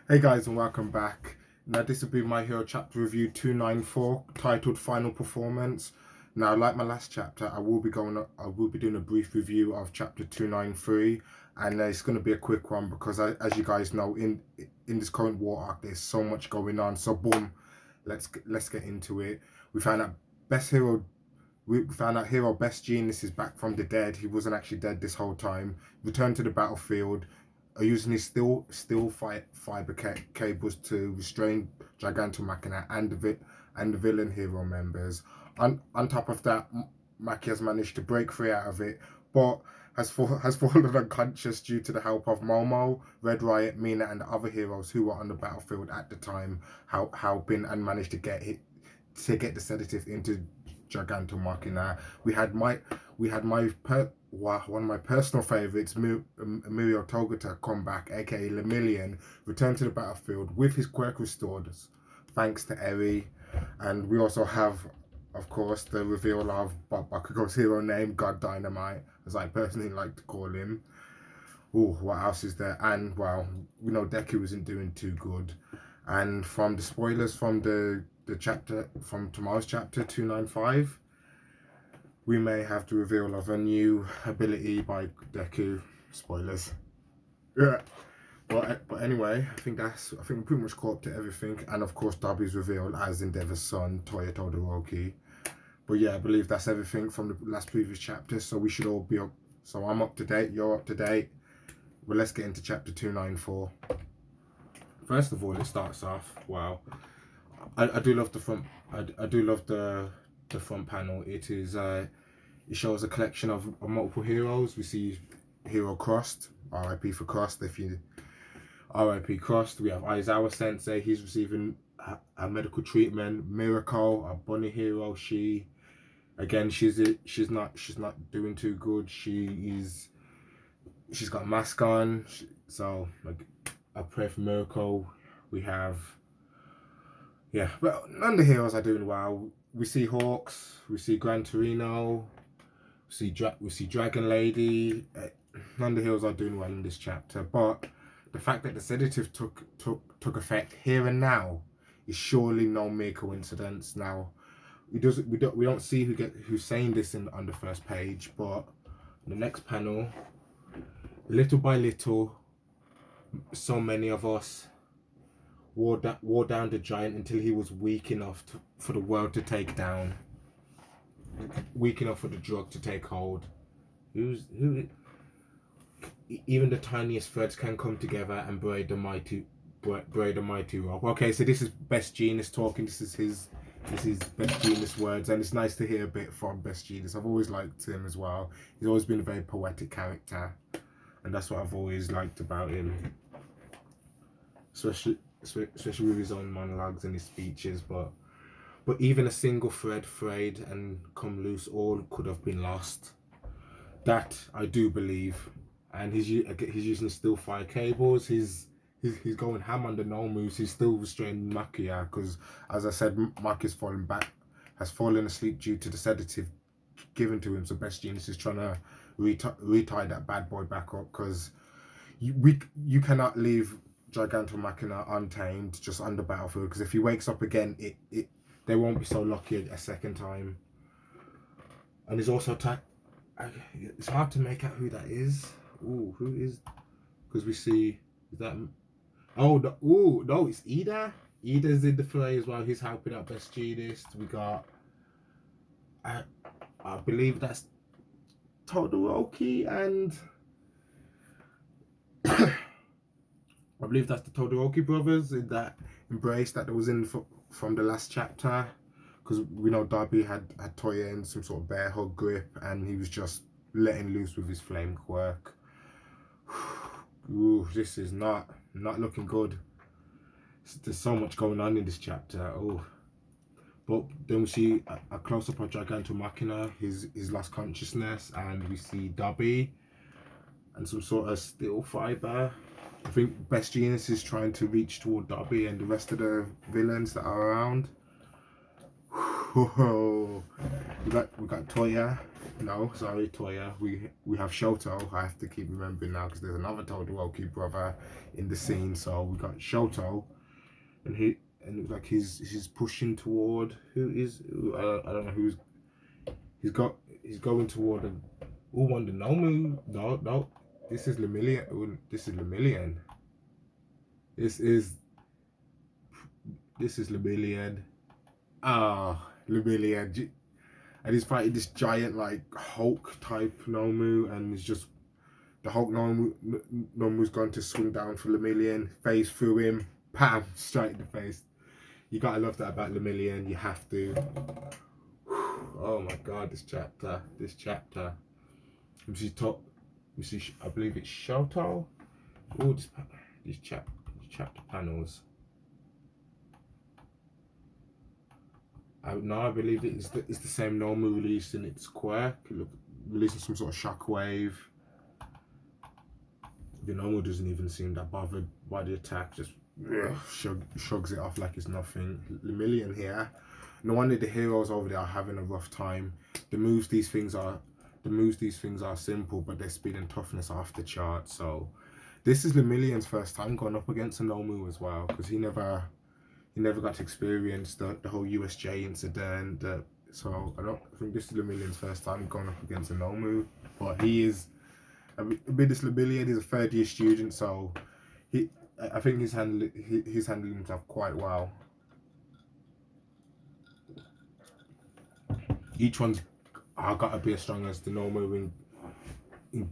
Hey guys, and welcome back. Now this will be my Hero chapter review 294, titled Final Performance. Now, like my last chapter, I will be doing a brief review of chapter 293, and it's going to be a quick one because, as you guys know, in this current war arc, there's so much going on. So boom, let's get into it. We found out best hero. We found out Hero Best Genius is back from the dead. He wasn't actually dead this whole time. Returned to the battlefield, using his steel fiber cables to restrain Gigantomachina and the villain hero members. On top of that, Maki has managed to break free out of it, but has fallen unconscious due to the help of Momo, Red Riot, Mina, and the other heroes who were on the battlefield at the time, helping and managed to get the sedative into Gigantomachina. One of my personal favorites, Mirio Togata, come back, aka Lemillion, return to the battlefield with his quirk restored, thanks to Eri. And we also have, of course, the reveal of Bakugo's hero name, God Dynamite, as I personally like to call him. Oh, what else is there? And, well, we know Deku isn't doing too good. And from the spoilers from the chapter, from tomorrow's chapter 295, we may have the reveal of a new ability by Deku. Spoilers. Yeah. But anyway, I think we pretty much caught up to everything, and of course Darby's reveal as Endeavor's son, Toya Todoroki. But yeah, I believe that's everything from the last previous chapter. So we should all be up. So I'm up to date. You're up to date. Well, let's get into chapter 294. First of all, it starts off. Wow, I do love the front. I do love the front panel. It shows a collection of multiple heroes. We see Hero Crossed, R.I.P. for Crossed. If you R.I.P. Crossed, we have Aizawa Sensei. He's receiving a medical treatment. Miracle, a bunny hero. She's not doing too good. She's got a mask on. So like, I pray for Miracle. We have, yeah, well, none of the heroes are doing well. We see Hawks. We see Gran Torino. We see Dragon Lady. None of the heroes are doing well in this chapter, but the fact that the sedative took effect here and now is surely no mere coincidence. Now, we don't see who's saying this on the first page, but the next panel, little by little, so many of us wore down the giant until he was weak enough for the world to take down, weak enough for the drug to take hold. Even the tiniest threads can come together and braid the mighty rope. Okay, so this is Best Genius talking. This is Best Genius words, and it's nice to hear a bit from Best Genius. I've always liked him as well. He's always been a very poetic character, and that's what I've always liked about him, especially with his own monologues and his speeches. But even a single thread frayed and come loose, all could have been lost. That I do believe. And he's using still fire cables. He's going ham on the no moves. He's still restraining Makia because, as I said, Makia's has fallen asleep due to the sedative given to him. So Best Genius is trying to retie that bad boy back up, because you cannot leave Gigantomachina untamed just on the battlefield, because if he wakes up again, they won't be so lucky a second time. And he's also it's hard to make out who that is. Ooh, who is? Because we see, is that? Oh, no, it's Ida. Ida's in the fray as well. He's helping out Best Genius. We got, I believe that's Todoroki, and I believe that's the Todoroki brothers in that embrace that was in from the last chapter. Because we know Darby had Toya in some sort of bear hug grip, and he was just letting loose with his flame quirk. Ooh, this is not looking good. There's so much going on in this chapter. Oh, but then we see a close up of Gigantomachina. His lost consciousness, and we see Darby and some sort of steel fiber. I think Best Genius is trying to reach toward Darby and the rest of the villains that are around. Whoa. We got Toya. No, sorry, Toya. We have Shoto. I have to keep remembering now because there's another Todoroki brother in the scene. So we got Shoto, and it looks like he's pushing toward I don't know who's he's going toward one the Nomu. No, this is Lemillion. This is Lemillion. This is Lemillion. Lemillion. And he's fighting this giant like Hulk type Nomu, and it's just the Hulk Nomu's going to swing down for Lemillion, phase through him, bam, straight in the face. You gotta love that about Lemillion. You have to. Oh my god, this chapter. We see, I believe it's Shoto. Oh, these chapter panels. I believe it's the same Nomu releasing its quirk, releasing some sort of shockwave. The Nomu doesn't even seem that bothered by the attack, just shrugs it off like it's nothing. Lemillion here. No wonder the heroes over there are having a rough time. The moves these things are simple, but their speed and toughness are off the chart. So this is Lemillion's first time going up against a Nomu as well, because he never got to experience the whole USJ incident. So I think this is Lemillion's first time going up against a Nomu. But he is, this Lemillion is a third year student, so I think he's handling himself quite well. Each one's got to be as strong as the Nomu in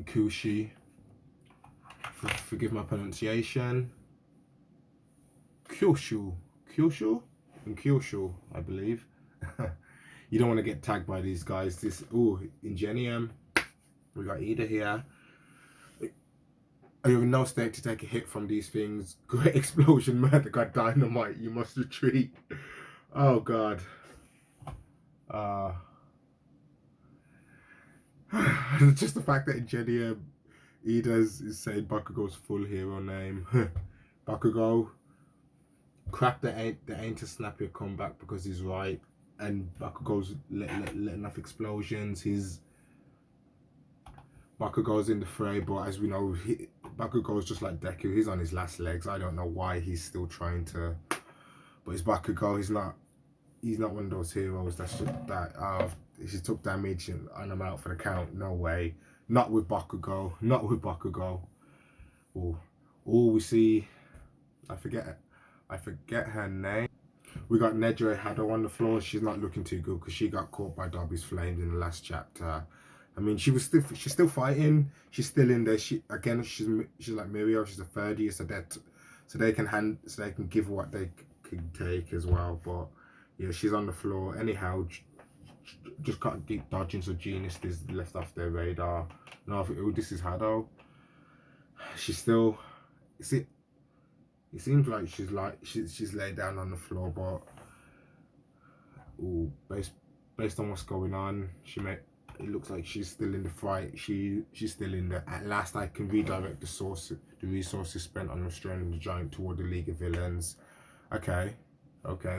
Kushi. Forgive my pronunciation. Kyushu, I believe. You don't want to get tagged by these guys. Ingenium. We got Ida here. Are you in no state to take a hit from these things? Great explosion, murder, got dynamite. You must retreat. Oh god. Just the fact that Ingenium Ida is saying Bakugo's full hero name. Bakugo. Crap that ain't to snap your comeback because he's right, and Bakugo's letting off explosions. Bakugo's in the fray, but as we know, Bakugo's just like Deku. He's on his last legs. I don't know why he's still trying to, but it's Bakugo. He's not one of those heroes that if he took damage and I'm out for the count. No way. Not with Bakugo. Oh, we see. I forget her name. We got Nedre Hado on the floor. She's not looking too good because she got caught by Dobby's flames in the last chapter. I mean, she's still fighting. She's still in there. She's like Mirio. She's a third year, so they can give what they can take as well. But yeah, she's on the floor. Anyhow, just got deep dodging, so Genius is left off their radar. No, this is Hado. She's still. It seems like she's laid down on the floor, but based on what's going on, it looks like she's still in the fight. She's still in the. At last, I can redirect the resources spent on restraining the giant toward the League of Villains. Okay,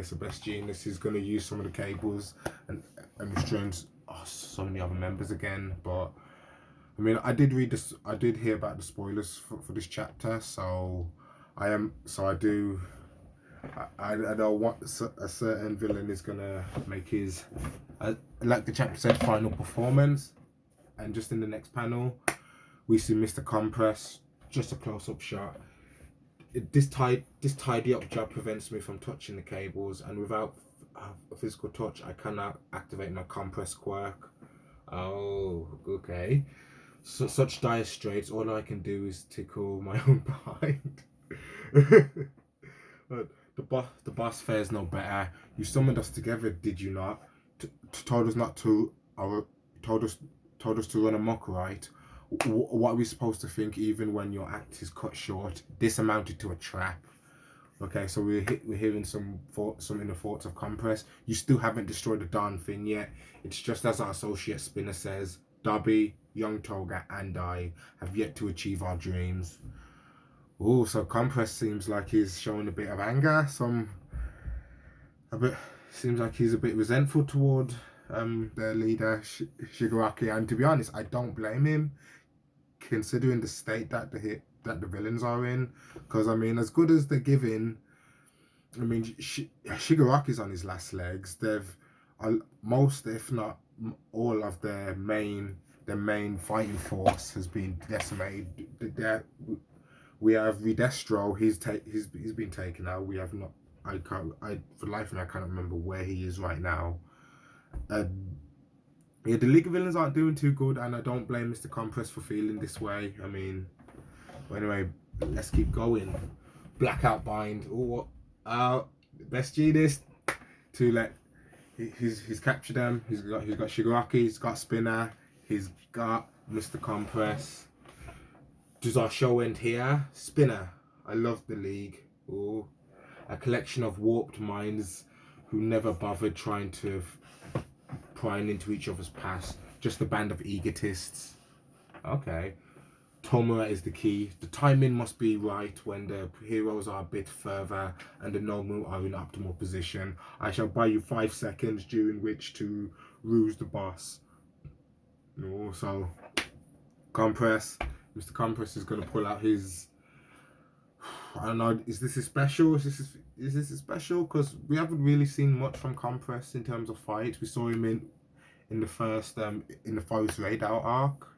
so Best Genius is gonna use some of the cables and restrain so many other members again. But I mean, I did hear about the spoilers for this chapter, so. I know what a certain villain is gonna make his, like the chapter said, final performance. And just in the next panel, we see Mr. Compress, just a close-up shot. This tidy up job prevents me from touching the cables, and without a physical touch, I cannot activate my compress quirk. Oh, okay. So such dire straits, all I can do is tickle my own behind. The boss fares no better. You summoned us together, did you not? Told us to run amok, right? What are we supposed to think even when your act is cut short? This amounted to a trap. Okay, so we're hearing some inner thoughts of Compress. You still haven't destroyed the darn thing yet. It's just as our associate Spinner says, Dobby, Young Toga, and I have yet to achieve our dreams. Oh, so Compress seems like he's showing a bit of anger. Seems like he's a bit resentful toward their leader Shigaraki, and to be honest, I don't blame him, considering the state that the villains are in. Because I mean, as good as they're giving, I mean, Shigaraki's on his last legs. They've most, if not all, of their main fighting force has been decimated. We have Ridestro. He's been taken out. We have not. I can't. For the life of me, I can't remember where he is right now. Yeah, the League of Villains aren't doing too good, and I don't blame Mr. Compress for feeling this way. I mean, but anyway, let's keep going. Blackout Bind. Oh, best genius to let. He's captured them. He's got Shigaraki. He's got Spinner. He's got Mr. Compress. Does our show end here? Spinner. I love the League. Oh, a collection of warped minds who never bothered trying to prying into each other's past. Just a band of egotists. Okay. Tomura is the key. The timing must be right when the heroes are a bit further and the normal are in optimal position. I shall buy you 5 seconds during which to ruse the boss. Oh, so Compress. Mr. Compress is going to pull out his... I don't know, is this a special? Is this a special? Because we haven't really seen much from Compress in terms of fights. We saw him in the first in the Forest Raid Out arc,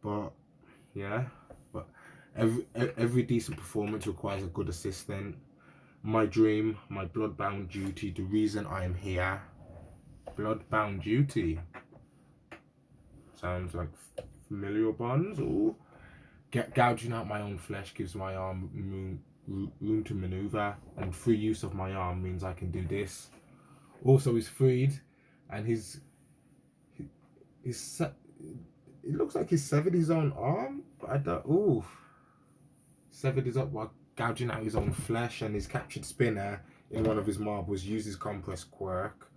but yeah, but every decent performance requires a good assistant. My dream, my bloodbound duty, the reason I am here. Bloodbound duty. Sounds like familiar bonds. Ooh. Gouging out my own flesh gives my arm room to maneuver, and free use of my arm means I can do this. Also, he's freed, and he's it looks like he's severed his own arm. But I don't. Ooh, severed his up while gouging out his own flesh, and he's captured Spinner in one of his marbles. Uses Compress quirk,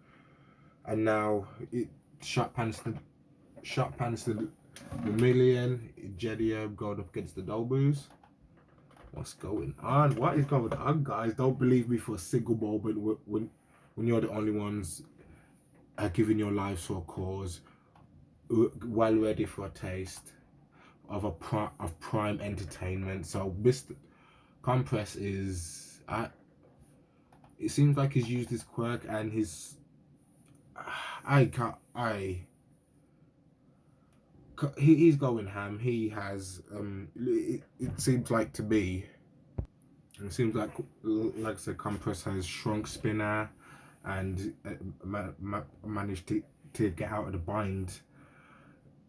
and now it shot pans the Vermilion, Jedia going up against the Dobus. What's going on? What is going on, guys? Don't believe me for a single moment when you're the only ones giving your lives for a cause, well ready for a taste of prime entertainment. So Mr. Compress is... it seems like he's used his quirk and his... He's going ham. He has it seems like to me, it seems like I said, Compress has shrunk Spinner and managed to get out of the bind,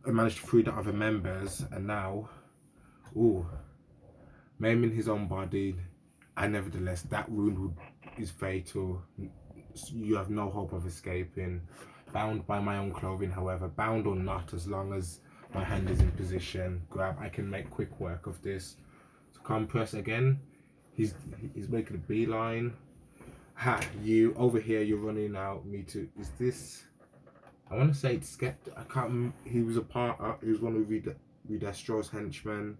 managed to free the other members, and now maiming his own body, and nevertheless that wound is fatal. You have no hope of escaping. Bound by my own clothing, however, bound or not, as long as my hand is in position, grab, I can make quick work of this. So Compress again, he's making a beeline. Ha, you over here, you're running out. Me too. Is this, I want to say it's Skeptic. I can't. He was he was one of Ridestro's henchmen.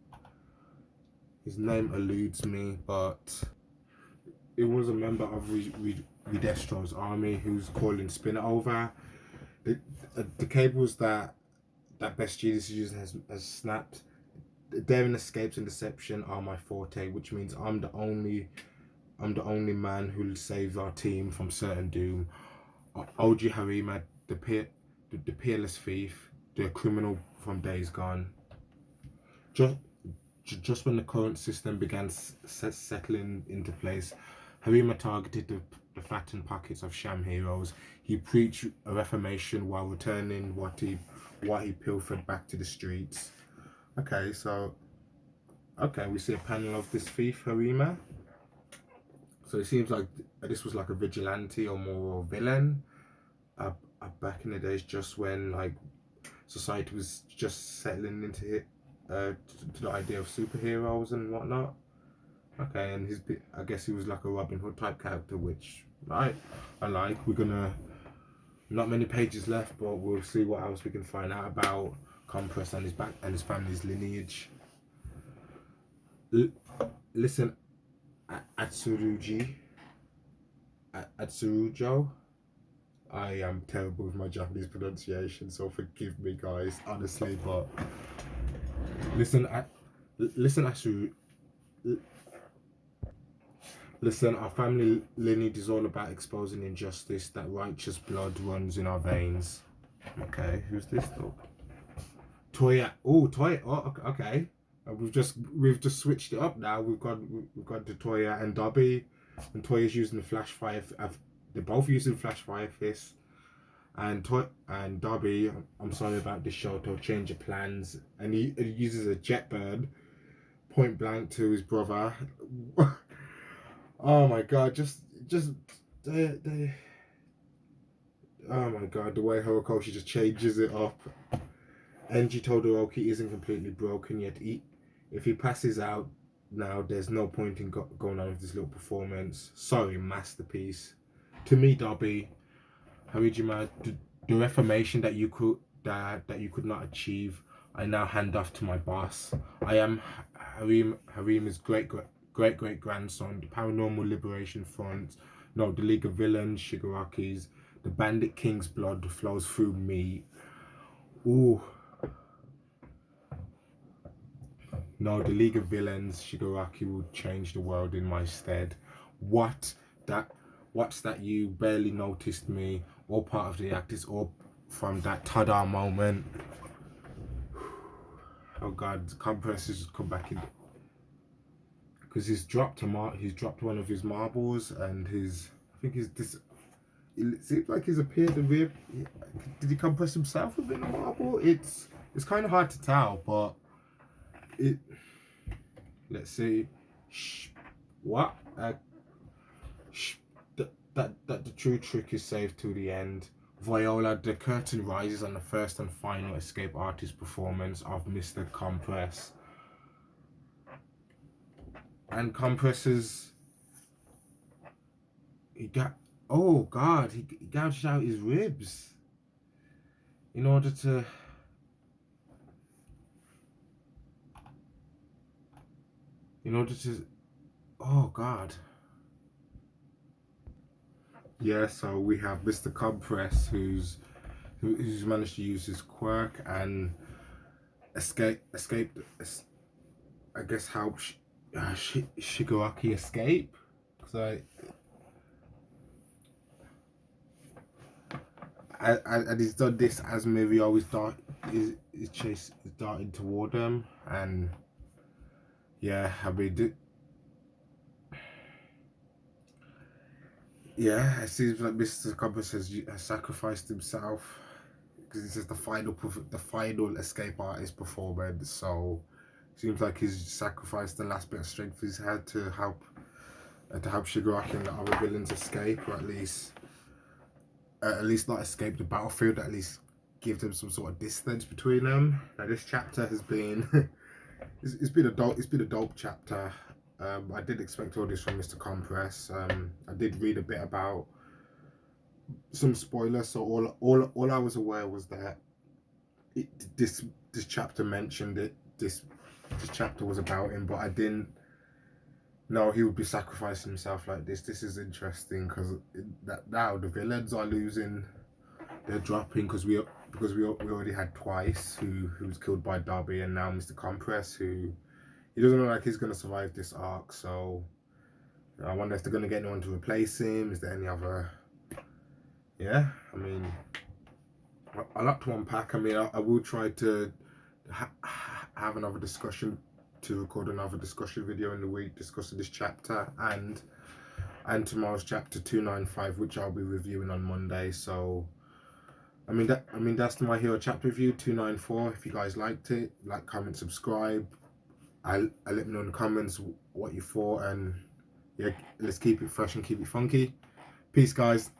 His name eludes me, but it was a member of Ridestro's army who's calling Spinner over. The cables that Best Genius is using has snapped. Daring escapes and deception are my forte, which means I'm the only man who'll save our team from certain doom. Oji Harima, the peerless thief, the criminal from days gone. Just when the current system began settling into place, Harima targeted the fattened pockets of sham heroes. He preached a reformation while returning what he pilfered back to the streets. Okay, so we see a panel of this thief Harima. So it seems like this was like a vigilante or more villain back in the days, just when like society was just settling into it, to the idea of superheroes and whatnot. Okay, and I guess he was like a Robin Hood type character, which I like. We're gonna, not many pages left, but we'll see what else we can find out about Compress and his family's lineage. Listen, Atsurugi, Atsurujo. I am terrible with my Japanese pronunciation, so forgive me, guys, honestly. But listen, listen, Atsu. Listen, our family lineage is all about exposing injustice. That righteous blood runs in our veins. Okay, who's this though? Toya. Oh, Toya. Oh, okay. We've just switched it up now. We've got the Toya and Dobby, and Toya's using the Flash Fire. They're both using Flash Fire Fist, and Dobby. I'm sorry about this Shoto. Change of plans, and he uses a jet bird, point blank to his brother. Oh my god! They. Oh my god! The way Horikoshi just changes it up. Enji Todoroki isn't completely broken yet. If he passes out now, there's no point in going on with this little performance. Sorry, masterpiece. To me, Dobby, Harijima, the reformation that you could not achieve, I now hand off to my boss. I am Harima's great grandson, the Paranormal Liberation Front, no, the League of Villains, Shigaraki's, the Bandit King's blood flows through me. Ooh. No, the League of Villains, Shigaraki will change the world in my stead. What's that you barely noticed me? All part of the act is all from that tada moment. Oh god, the compressors just come back in. Because he's dropped one of his marbles, and it seems like he's appeared a rib. Did he compress himself within a marble? It's kind of hard to tell, but let's see. What? That the true trick is saved to the end. Viola, the curtain rises on the first and final escape artist performance of Mr. Compress. And Compress's he gouged out his ribs in order to oh god. Yeah, so we have Mr. Compress who's managed to use his quirk and escape. I guess help Shigaraki escape, because and he's done this as Mirio is darting toward him, and yeah, I mean, yeah, it seems like Mr. Compress has sacrificed himself, because this is the final escape artist performance. So it seems like he's sacrificed the last bit of strength he's had to help Shigaraki and the other villains escape, or at least not escape the battlefield. At least give them some sort of distance between them. Now this chapter has been it's been a dope chapter. I did expect all this from Mr. Compress. I did read a bit about some spoilers, so all I was aware was that this chapter mentioned it. This chapter was about him, but I didn't know he would be sacrificing himself like this. This is interesting, because now the villains are losing. They're dropping because we already had Twice who was killed by Dobby, and now Mr. Compress, who he doesn't look like he's going to survive this arc. So I wonder if they're going to get anyone to replace him. Is there any other? Yeah, I mean, a lot to unpack. I mean, I will try to have another discussion, to record another discussion video in the week discussing this chapter and tomorrow's chapter 295, which I'll be reviewing on Monday. So I mean that's My Hero chapter review 294. If you guys liked it, like, comment, subscribe. I let me know in the comments what you thought, and yeah, let's keep it fresh and keep it funky. Peace, guys.